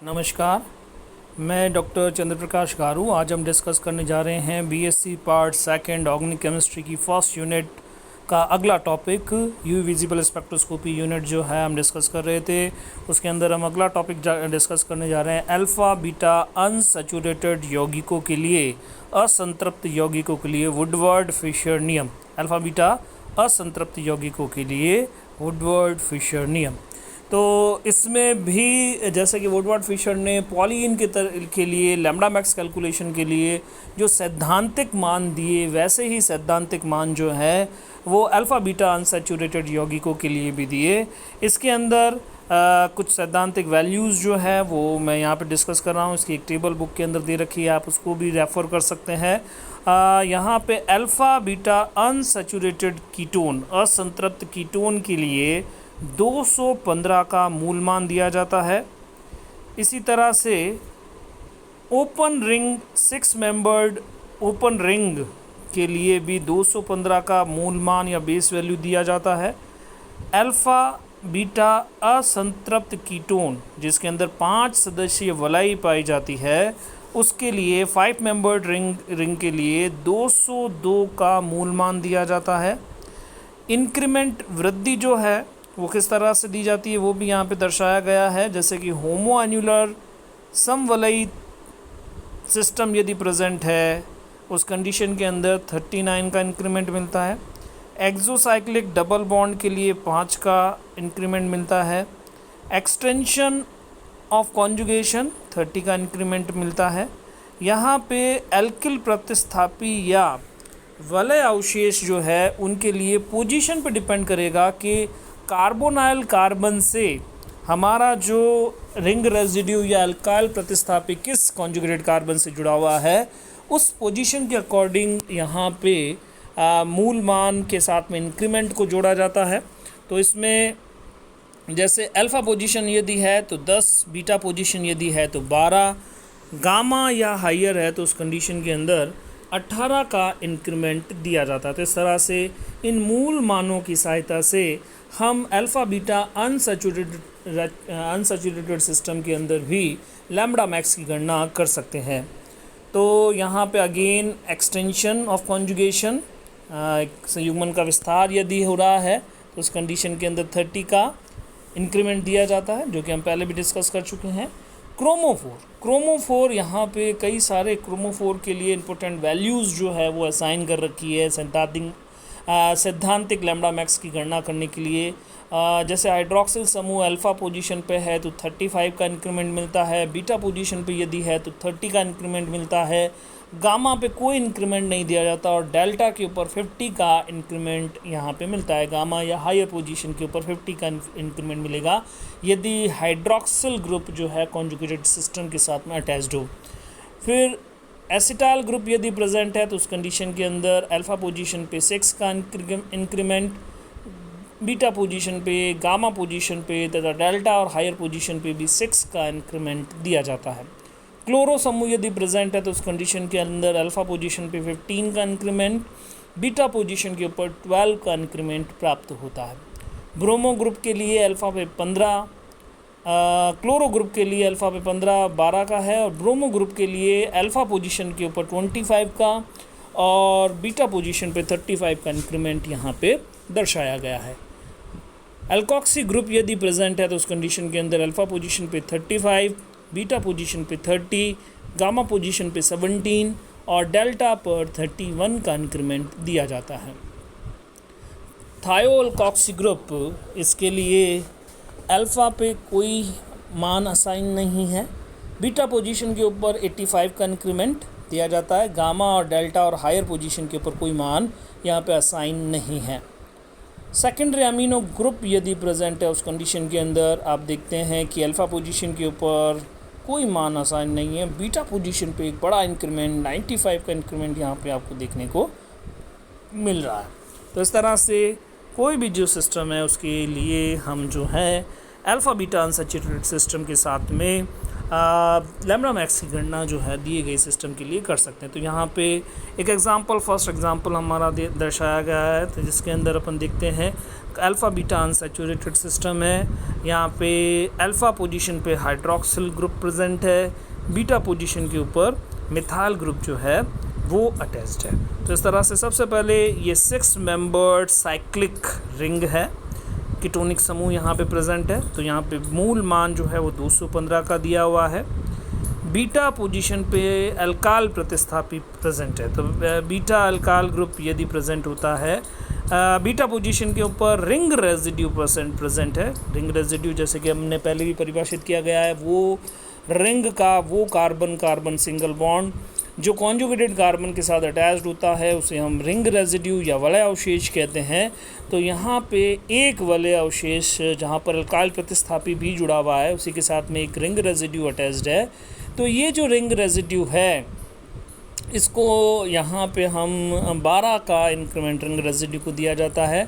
नमस्कार, मैं डॉक्टर चंद्रप्रकाश गारू। आज हम डिस्कस करने जा रहे हैं BSc part second organic chemistry की फर्स्ट यूनिट का अगला topic UV visible spectroscopy unit जो है हम डिस्कस कर रहे थे। उसके अंदर हम अगला टॉपिक डिस्कस करने जा रहे हैं अल्फ़ा बीटा अनसैचुरेटेड यौगिकों के लिए, असंतृप्त यौगिकों के लिए वुडवर्ड फिशर नियम। अल्फ़ा बीटा असंतृप्त यौगिकों के लिए वुडवर्ड फिशर नियम। तो इसमें भी जैसे कि वुडवर्ड फिशर ने पॉलीन के लिए लैम्ब्डा मैक्स कैलकुलेशन के लिए जो सैद्धांतिक मान दिए, वैसे ही सैद्धांतिक मान जो है वो अल्फ़ा बीटा अनसैचुरेटेड यौगिकों के लिए भी दिए। इसके अंदर कुछ सैद्धांतिक वैल्यूज़ जो है वो मैं यहाँ पे डिस्कस कर रहा हूँ। इसकी एक टेबल बुक के अंदर दे रखी है, आप उसको भी रेफ़र कर सकते हैं। यहाँ पे अल्फ़ा बीटा अनसैचुरेटेड कीटोन, असंतृप्त कीटोन के लिए 215 का मूल मान दिया जाता है। इसी तरह से open ring 6 membered open ring के लिए भी 215 का मूल मान या बेस वैल्यू दिया जाता है। अल्फ़ा बीटा असंतृप्त कीटोन जिसके अंदर 5 सदस्यीय वलय पाई जाती है, उसके लिए 5 मेंबर्ड रिंग के लिए 202 का मूल मान दिया जाता है। इंक्रीमेंट वृद्धि जो है वो किस तरह से दी जाती है वो भी यहाँ पे दर्शाया गया है। जैसे कि होमो एन्युलर समवलयी सिस्टम यदि प्रेजेंट है, उस कंडीशन के अंदर 39 का इंक्रीमेंट मिलता है। एक्सोसाइक्लिक डबल बॉन्ड के लिए 5 का इंक्रीमेंट मिलता है। एक्सटेंशन ऑफ कॉन्जुगेशन 30 का इंक्रीमेंट मिलता है। यहाँ पे एल्किल प्रतिस्थापी या वलय अवशेष जो है उनके लिए पोजीशन पे डिपेंड करेगा कि कार्बोनाइल कार्बन से हमारा जो रिंग रेजिड्यू या अल्काइल प्रतिस्थापी किस कॉन्जुगेटेड कार्बन से जुड़ा हुआ है, उस पोजीशन के अकॉर्डिंग यहाँ पे मूल मान के साथ में इंक्रीमेंट को जोड़ा जाता है। तो इसमें जैसे अल्फ़ा पोजीशन यदि है तो 10, बीटा पोजीशन यदि है तो 12, गामा या हायर है तो उस कंडीशन के अंदर 18 का इंक्रीमेंट दिया जाता है। तो इस तरह से इन मूल मानों की सहायता से हम अल्फ़ा बीटा अनसैचुरेटेड सिस्टम के अंदर भी लैम्ब्डा मैक्स की गणना कर सकते हैं। तो यहाँ पे अगेन एक्सटेंशन ऑफ कॉन्जुगेशन, संयुग्मन का विस्तार यदि हो रहा है तो उस कंडीशन के अंदर 30 का इंक्रीमेंट दिया जाता है, जो कि हम पहले भी डिस्कस कर चुके हैं। क्रोमोफोर यहाँ पे कई सारे क्रोमोफोर के लिए इंपॉर्टेंट वैल्यूज़ जो है वो असाइन कर रखी है सैद्धांतिक लैम्ब्डा मैक्स की गणना करने के लिए। जैसे हाइड्रोक्सिल समूह अल्फ़ा पोजीशन पे है तो 35 का इंक्रीमेंट मिलता है, बीटा पोजीशन पे यदि है तो 30 का इंक्रीमेंट मिलता है, गामा पे कोई इंक्रीमेंट नहीं दिया जाता और डेल्टा के ऊपर 50 का इंक्रीमेंट यहाँ पे मिलता है। गामा या हायर पोजीशन के ऊपर 50 का इंक्रीमेंट मिलेगा यदि हाइड्रोक्सिल ग्रुप जो है कॉन्जुगेटेड सिस्टम के साथ में अटैच्ड हो। फिर एसिटाइल ग्रुप यदि प्रेजेंट है तो उस कंडीशन के अंदर अल्फ़ा पोजीशन पे 6 का इंक्रीमेंट, बीटा पोजीशन पे, गामा पोजीशन पे तथा डेल्टा और हायर पोजीशन पे भी 6 का इंक्रीमेंट दिया जाता है। क्लोरो समूह यदि प्रेजेंट है तो उस कंडीशन के अंदर अल्फ़ा पोजीशन पे 15 का इंक्रीमेंट, बीटा पोजीशन के ऊपर 12 का इंक्रीमेंट प्राप्त होता है। ब्रोमो ग्रुप के लिए अल्फ़ा पे 15, क्लोरो ग्रुप के लिए अल्फ़ा पे 15 12 का है और ब्रोमो ग्रुप के लिए अल्फ़ा पोजीशन के ऊपर 25 का और बीटा पोजीशन पे 35 का इंक्रीमेंट यहाँ पे दर्शाया गया है। अल्कोक्सी ग्रुप यदि प्रेजेंट है तो उस कंडीशन के अंदर अल्फ़ा पोजीशन पे 35, बीटा पोजीशन पे 30, गामा पोजीशन पे 17 और डेल्टा पर 31 का इंक्रीमेंट दिया जाता है। थायोअल्कोक्सी ग्रुप, इसके लिए अल्फ़ा पे कोई मान असाइन नहीं है, बीटा पोजीशन के ऊपर 85 का इंक्रीमेंट दिया जाता है, गामा और डेल्टा और हायर पोजीशन के ऊपर कोई मान यहाँ पे असाइन नहीं है। सेकेंडरी अमीनो ग्रुप यदि प्रेजेंट है उस कंडीशन के अंदर आप देखते हैं कि अल्फ़ा पोजीशन के ऊपर कोई मान असाइन नहीं है, बीटा पोजीशन पे एक बड़ा इंक्रीमेंट 95 का इंक्रीमेंट यहाँ पे आपको देखने को मिल रहा है। तो इस तरह से कोई भी जो सिस्टम है उसके लिए हम जो है अल्फ़ा बीटा अनसैचुरेटेड सिस्टम के साथ में लैम्ब्डा मैक्स की गणना जो है दिए गए सिस्टम के लिए कर सकते हैं। तो यहाँ पे एक एग्जांपल, फर्स्ट एग्जांपल हमारा दर्शाया गया है, तो जिसके अंदर अपन देखते हैं अल्फ़ा बीटा अनसैचुरेटेड सिस्टम है। यहाँ पे अल्फ़ा पोजीशन पे हाइड्रोक्सिल ग्रुप प्रेजेंट है, बीटा पोजीशन के ऊपर मिथाइल ग्रुप जो है वो अटैच्ड है। तो इस तरह से सबसे पहले ये 6 मेंबर्ड साइक्लिक रिंग है, कीटोनिक समूह यहाँ पे प्रेजेंट है। तो यहाँ पे मूल मान जो है वो 215 का दिया हुआ है। बीटा पोजीशन पे अल्काइल प्रतिस्थापी प्रेजेंट है। तो बीटा अल्काइल ग्रुप यदि प्रेजेंट होता है, बीटा पोजीशन के ऊपर रिंग रेजिड्यू प्रेजेंट है। रिंग रेजिड्यू जैसे कि हमने पहले भी परिभाषित किया गया है, वो रिंग का वो कार्बन कार्बन सिंगल बॉन्ड जो कॉन्जुगेटेड कार्बन के साथ अटैच्ड होता है उसे हम रिंग रेजिड्यू या वलय अवशेष कहते हैं। तो यहाँ पे एक वलय अवशेष जहाँ पर अल्काइल प्रतिस्थापी भी जुड़ा हुआ है उसी के साथ में एक रिंग रेजिड्यू अटैच्ड है। तो ये जो रिंग रेजिड्यू है इसको यहाँ पे हम 12 का इंक्रीमेंट रिंग रेजिड्यू को दिया जाता है।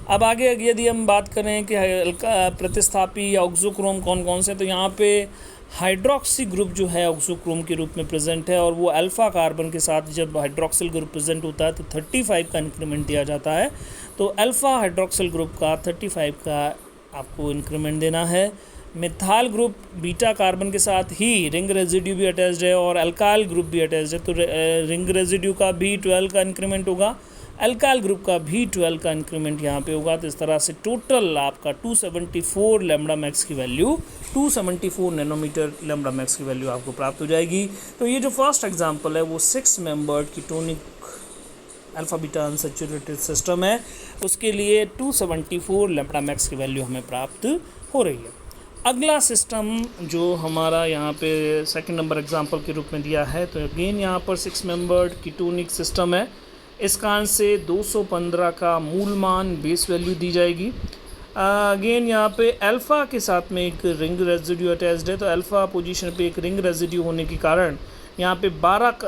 अब आगे यदि हम बात करें कि प्रतिस्थापी या ऑक्सोक्रोम कौन कौन से, तो यहाँ पे हाइड्रोक्सी ग्रुप जो है ऑक्सोक्रोम के रूप में प्रेजेंट है, और वो अल्फ़ा कार्बन के साथ जब हाइड्रोक्सिल ग्रुप प्रेजेंट होता है तो 35 का इंक्रीमेंट दिया जाता है। तो अल्फ़ा हाइड्रोक्सिल ग्रुप का 35 का आपको इंक्रीमेंट देना है। मिथाइल ग्रुप बीटा कार्बन के साथ ही रिंग रेजिड्यू भी अटैच्ड है और अल्काइल ग्रुप भी अटैच्ड है, तो रिंग रेजिड्यू का भी 12 का इंक्रीमेंट होगा, अल्काइल ग्रुप का भी 12 का इंक्रीमेंट यहाँ पे होगा। तो इस तरह से टोटल आपका 274 लैम्ब्डा मैक्स की वैल्यू, 274 नैनोमीटर लैम्ब्डा मैक्स की वैल्यू आपको प्राप्त हो जाएगी। तो ये जो फर्स्ट एग्जांपल है वो 6 membered ketonic alpha beta unsaturated system है, उसके लिए 274 लैम्ब्डा मैक्स की वैल्यू हमें प्राप्त हो रही है। अगला सिस्टम जो हमारा यहाँ पे सेकंड नंबर एग्जांपल के रूप में दिया है, तो अगेन यहाँ पर 6 मेंबर्ड कीटोनिक सिस्टम है। इस कारण से 215 का मूल मान बेस वैल्यू दी जाएगी। अगेन यहाँ पे अल्फ़ा के साथ में एक रिंग रेजिड्यू अटैच्ड है, तो अल्फ़ा पोजीशन पे एक रिंग रेजिड्यू होने के कारण यहाँ पे 12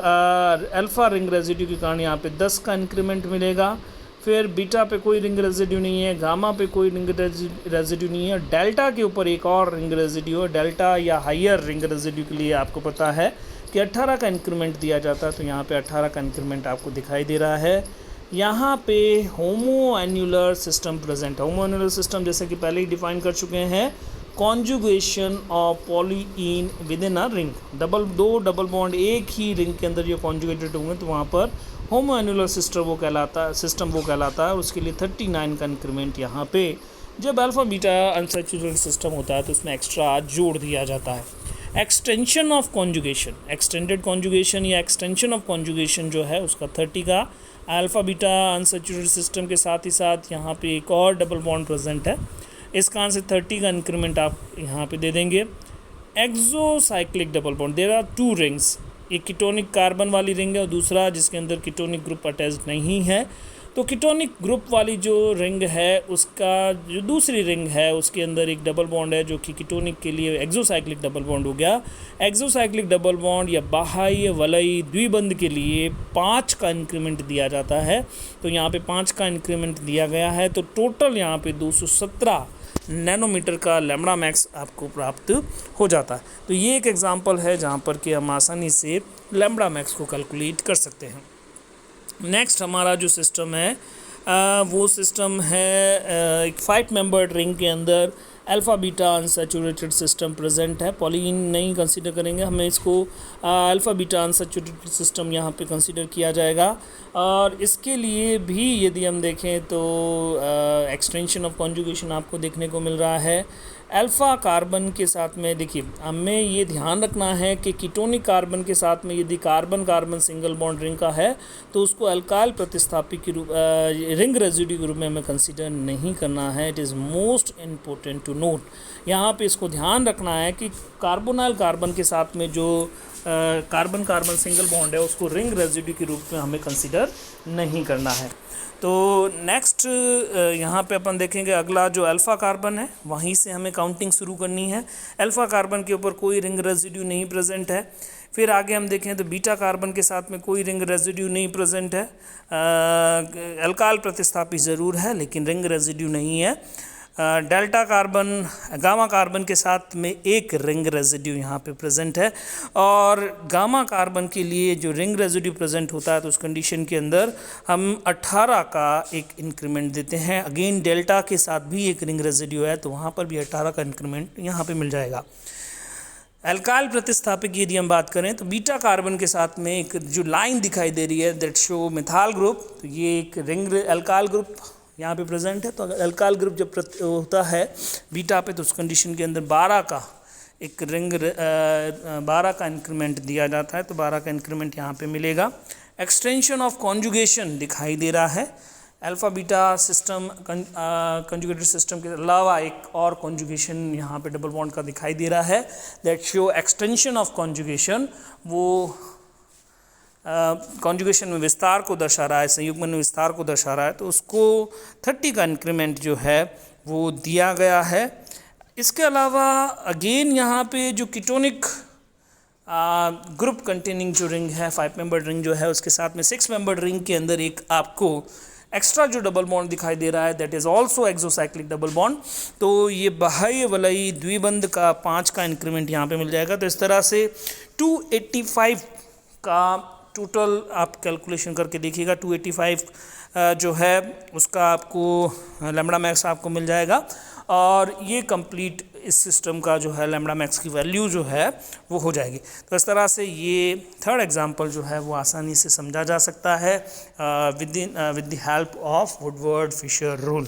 अल्फ़ा रिंग रेजिड्यू के कारण यहाँ पे 10 का इंक्रीमेंट मिलेगा। फिर बीटा पे कोई रिंग रेजिड्यू नहीं है, गामा पे कोई रिंग रेजिड्यू नहीं है, डेल्टा के ऊपर एक और रिंग रेजिड्यू है। डेल्टा या हायर रिंग रेजिड्यू के लिए आपको पता है कि 18 का इंक्रीमेंट दिया जाता है, तो यहाँ पे 18 का इंक्रीमेंट आपको दिखाई दे रहा है। यहाँ पे होमो एन्युलर सिस्टम प्रेजेंट है। होमो एन्युलर सिस्टम जैसे कि पहले ही डिफाइन कर चुके हैं, conjugation of polyene within a ring, दो डबल बॉन्ड एक ही रिंग के अंदर जो कॉन्जुगेटेड होंगे तो वहाँ पर होमो एन्युलर सिस्टम वो कहलाता है। उसके लिए 39 का इंक्रीमेंट यहाँ पे जब अल्फ़ा बीटा अनसैचुरेटेड सिस्टम होता है तो उसमें एक्स्ट्रा जोड़ दिया जाता है। Extension of conjugation, extended conjugation या एक्सटेंशन ऑफ कॉन्जुगेशन जो है उसका 30 का, अल्फ़ा बीटा अनसैचुरेटेड सिस्टम के साथ ही साथ यहाँ पे एक और डबल बॉन्ड प्रेजेंट है, इस कारण से 30 का इंक्रीमेंट आप यहाँ पे दे देंगे। Exocyclic double bond, there are 2 rings, एक कीटोनिक कार्बन वाली रिंग है और दूसरा जिसके अंदर कीटोनिक ग्रुप अटैच्ड नहीं है। तो कीटोनिक ग्रुप वाली जो रिंग है उसका जो दूसरी रिंग है उसके अंदर एक डबल बॉन्ड है जो कि कीटोनिक के लिए एक्सोसाइक्लिक डबल बॉन्ड हो गया। एक्सोसाइक्लिक डबल बॉन्ड या बाह्य वलयी द्विबंध के लिए 5 का इंक्रीमेंट दिया जाता है, तो यहाँ पे 5 का इंक्रीमेंट दिया गया है। तो टोटल यहाँ पे 217 नैनोमीटर का लैम्ब्डा मैक्स आपको प्राप्त हो जाता है। तो ये एक एग्जांपल है जहाँ पर कि हम आसानी से लैम्ब्डा मैक्स को कैलकुलेट कर सकते हैं। नेक्स्ट हमारा जो सिस्टम है वो सिस्टम है एक 5 मेंबर्ड रिंग के अंदर alpha beta unsaturated system present है। पॉलीन नहीं कंसीडर करेंगे, हमें इसको अल्फ़ा बीटा अनसैचुरेटेड सिस्टम यहाँ पे कंसीडर किया जाएगा। और इसके लिए भी यदि हम देखें तो एक्सटेंशन ऑफ कॉन्जुगेशन आपको देखने को मिल रहा है। अल्फ़ा कार्बन के साथ में देखिए हमें ये ध्यान रखना है कि कीटोनिक कार्बन के साथ में यदि carbon carbon single bond ring का है तो उसको अल्काइल प्रतिस्थापी के रूप रिंग रेजिड्यू के रूप में हमें कंसीडर नहीं करना है। It is most important to note. यहाँ पे इसको ध्यान रखना है कि कार्बोनाइल कार्बन के साथ में जो कार्बन कार्बन सिंगल बॉन्ड है उसको रिंग रेजिड्यू के रूप में हमें कंसीडर नहीं करना है। तो नेक्स्ट यहाँ पे अपन देखेंगे अगला जो अल्फ़ा कार्बन है वहीं से हमें काउंटिंग शुरू करनी है। अल्फ़ा कार्बन के ऊपर कोई रिंग रेजिड्यू नहीं प्रेजेंट है। फिर आगे हम देखें तो बीटा कार्बन के साथ में कोई रिंग रेजिड्यू नहीं प्रेजेंट है। अल्काइल प्रतिस्थापी ज़रूर है लेकिन रिंग रेजिड्यू नहीं है। डेल्टा कार्बन गामा कार्बन के साथ में एक रिंग रेजिड्यू यहाँ पे प्रेजेंट है, और गामा कार्बन के लिए जो रिंग रेजिड्यू प्रेजेंट होता है तो उस कंडीशन के अंदर हम 18 का एक इंक्रीमेंट देते हैं। अगेन डेल्टा के साथ भी एक रिंग रेजिड्यू है तो वहाँ पर भी 18 का इंक्रीमेंट यहाँ पे मिल जाएगा। एल्काइल प्रतिस्थापक की यदि हम बात करें तो बीटा कार्बन के साथ में एक जो लाइन दिखाई दे रही है दैट शो मिथाइल ग्रुप, तो ये एक रिंग एल्काइल ग्रुप यहाँ पे प्रेजेंट है। तो अगर एल्काइल ग्रुप जब होता है बीटा पे तो उस कंडीशन के अंदर 12 का एक रिंग 12 का इंक्रीमेंट दिया जाता है, तो 12 का इंक्रीमेंट यहाँ पे मिलेगा। एक्सटेंशन ऑफ कॉन्जुगेशन दिखाई दे रहा है। Alpha beta system conjugated system के अलावा एक और कॉन्जुगेशन यहाँ पे डबल बॉन्ड का दिखाई दे रहा है that show extension of conjugation, वो कॉन्जुगेशन में विस्तार को दर्शा रहा है, संयुग्मन में विस्तार को दर्शा रहा है, तो उसको 30 का इंक्रीमेंट जो है वो दिया गया है। इसके अलावा अगेन यहाँ पे जो कीटोनिक ग्रुप कंटेनिंग जो रिंग है 5 मेंबर्ड रिंग जो है उसके साथ में 6 मेंबर्ड रिंग के अंदर एक आपको एक्स्ट्रा जो डबल बॉन्ड दिखाई दे रहा है that is also exocyclic double bond, तो ये बाह्य वलयी द्विबंध का 5 का इंक्रीमेंट यहाँ पे मिल जाएगा। तो इस तरह से 285 का टोटल आप कैलकुलेशन करके देखिएगा, 285 जो है उसका आपको लैम्बडा मैक्स आपको मिल जाएगा, और ये कंप्लीट इस सिस्टम का जो है लैम्बडा मैक्स की वैल्यू जो है वो हो जाएगी। तो इस तरह से ये थर्ड एग्जांपल जो है वो आसानी से समझा जा सकता है with the help of Woodward Fisher rule.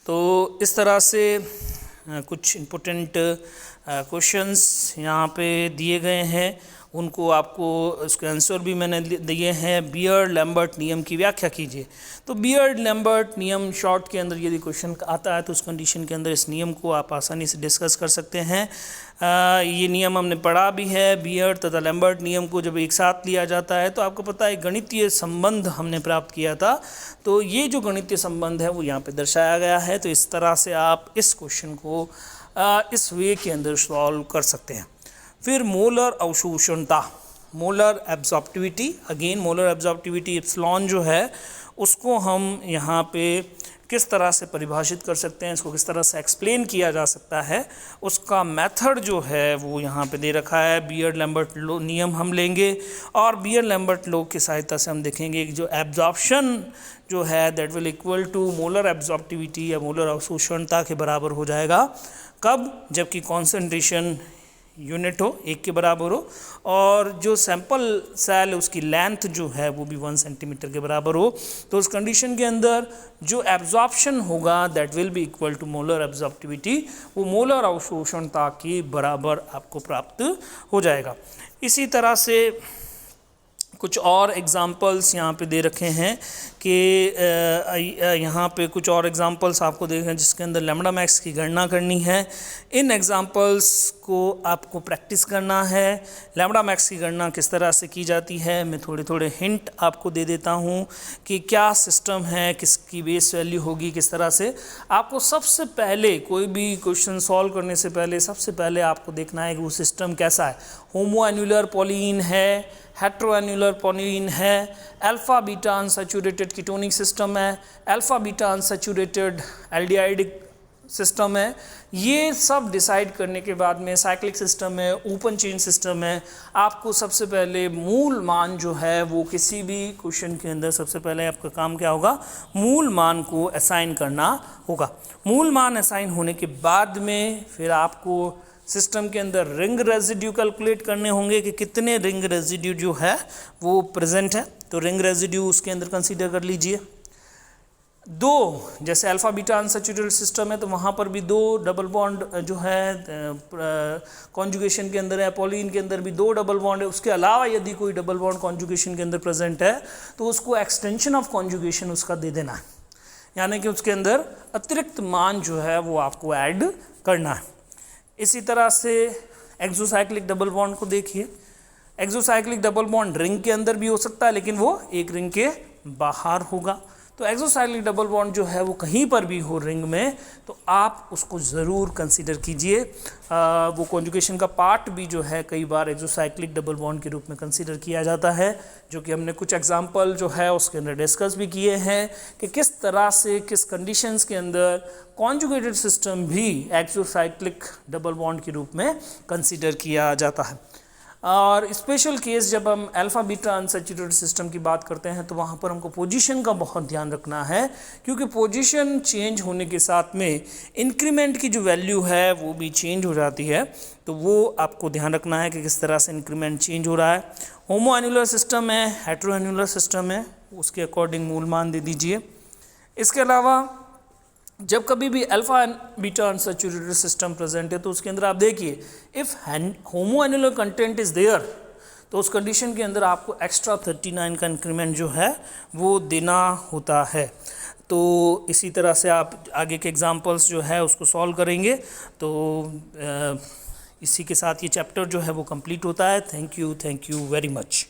तो इस तरह से कुछ इम्पोर्टेंट क्वेश्चंस यहाँ पे दिए गए हैं, उनको आपको उसके आंसर भी मैंने दिए हैं। बियर्ड लैम्बर्ट नियम की व्याख्या कीजिए। तो बियर्ड लैम्बर्ट नियम शॉर्ट के अंदर यदि क्वेश्चन आता है तो उस कंडीशन के अंदर इस नियम को आप आसानी से डिस्कस कर सकते हैं। ये नियम हमने पढ़ा भी है। बियर्ड तथा लैम्बर्ट नियम को जब एक साथ लिया जाता है तो आपको पता है गणितीय संबंध हमने प्राप्त किया था, तो ये जो गणितीय संबंध है वो यहाँ पे दर्शाया गया है। तो इस तरह से आप इस क्वेश्चन को इस वे के अंदर सॉल्व कर सकते हैं। फिर मोलर अवशोषणता, molar absorptivity, again molar absorptivity epsilon जो है उसको हम यहाँ पे किस तरह से परिभाषित कर सकते हैं, इसको किस तरह से एक्सप्लेन किया जा सकता है, उसका मेथड जो है वो यहाँ पे दे रखा है। बियर्ड लैम्बर्ट लो नियम हम लेंगे और बियर्ड लैम्बर्ट लो की सहायता से हम देखेंगे कि जो एब्जॉर्प्शन जो है that will equal to molar absorptivity या मोलर अवशोषणता के बराबर हो जाएगा। कब? जबकि कॉन्सेंट्रेशन यूनिट हो 1 के बराबर हो और जो सैंपल सेल है उसकी लेंथ जो है वो भी 1 सेंटीमीटर के बराबर हो। तो उस कंडीशन के अंदर जो एब्जॉर्प्शन होगा that will be equal to molar absorptivity, वो मोलर अवशोषणता के बराबर आपको प्राप्त हो जाएगा। इसी तरह से कुछ और एग्जाम्पल्स यहाँ पे दे रखे हैं कि यहाँ पे कुछ और एग्जाम्पल्स आपको दे रखे हैं जिसके अंदर लैम्बडा मैक्स की गणना करनी है। इन एग्जाम्पल्स को आपको प्रैक्टिस करना है। लैम्बडा मैक्स की गणना किस तरह से की जाती है मैं थोड़े थोड़े हिंट आपको दे देता हूँ कि क्या सिस्टम है, किसकी बेस वैल्यू होगी, किस तरह से। आपको सबसे पहले कोई भी क्वेश्चन सॉल्व करने से पहले सबसे पहले आपको देखना है कि वो सिस्टम कैसा है। होमो एन्युलर पॉलीन है, हेट्रो एन्युलर पॉलीन है, alpha beta unsaturated ketonic system है, alpha beta unsaturated aldehydic system है। ये सब डिसाइड करने के बाद में साइक्लिक सिस्टम है, ओपन चेन सिस्टम है। आपको सबसे पहले मूल मान जो है वो किसी भी क्वेश्चन के अंदर सबसे पहले आपका काम क्या होगा, मूल मान को असाइन करना होगा। मूल मान असाइन होने के बाद में फिर आपको सिस्टम के अंदर रिंग रेजिड्यू कैलकुलेट करने होंगे कि कितने रिंग रेजिड्यू जो है वो प्रेजेंट है। तो रिंग रेजिड्यू उसके अंदर कंसीडर कर लीजिए 2, जैसे अल्फा बीटा अनसैचुरेटेड सिस्टम है तो वहाँ पर भी 2 डबल बॉन्ड जो है कॉन्जुगेशन के अंदर है। पॉलीन के अंदर भी 2 डबल बॉन्ड है। उसके अलावा यदि कोई डबल बॉन्ड कॉन्जुगेशन के अंदर प्रेजेंट है तो उसको एक्सटेंशन ऑफ कॉन्जुगेशन उसका दे देना है, यानी कि उसके अंदर अतिरिक्त मान जो है वो आपको ऐड करना है। इसी तरह से एक्सोसाइक्लिक डबल बॉन्ड को देखिए। एक्सोसाइक्लिक डबल बॉन्ड रिंग के अंदर भी हो सकता है लेकिन वो एक रिंग के बाहर होगा। तो एक्सोसाइक्लिक डबल बॉन्ड जो है वो कहीं पर भी हो रिंग में तो आप उसको ज़रूर कंसीडर कीजिए। वो कॉन्जुगेशन का पार्ट भी जो है कई बार एक्सोसाइक्लिक डबल बॉन्ड के रूप में कंसीडर किया जाता है, जो कि हमने कुछ एग्जांपल जो है उसके अंदर डिस्कस भी किए हैं कि किस तरह से किस कंडीशंस के अंदर कॉन्जुगेटेड सिस्टम भी एक्सोसाइक्लिक डबल बॉन्ड के रूप में कंसीडर किया जाता है। और स्पेशल केस जब हम अल्फ़ा बीटा अनसैचुरेटेड सिस्टम की बात करते हैं तो वहाँ पर हमको पोजीशन का बहुत ध्यान रखना है, क्योंकि पोजीशन चेंज होने के साथ में इंक्रीमेंट की जो वैल्यू है वो भी चेंज हो जाती है। तो वो आपको ध्यान रखना है कि किस तरह से इंक्रीमेंट चेंज हो रहा है। होमो एन्युलर सिस्टम है, हेटेरो एन्युलर सिस्टम है, उसके अकॉर्डिंग मूल मान दे दीजिए। इसके अलावा जब कभी भी alpha beta unsaturated system present है तो उसके अंदर आप देखिए if homo annular content is there तो उस कंडीशन के अंदर आपको एक्स्ट्रा 39 का इंक्रीमेंट जो है वो देना होता है। तो इसी तरह से आप आगे के एग्जांपल्स जो है उसको सॉल्व करेंगे। तो इसी के साथ ये चैप्टर जो है वो कंप्लीट होता है। Thank you very much.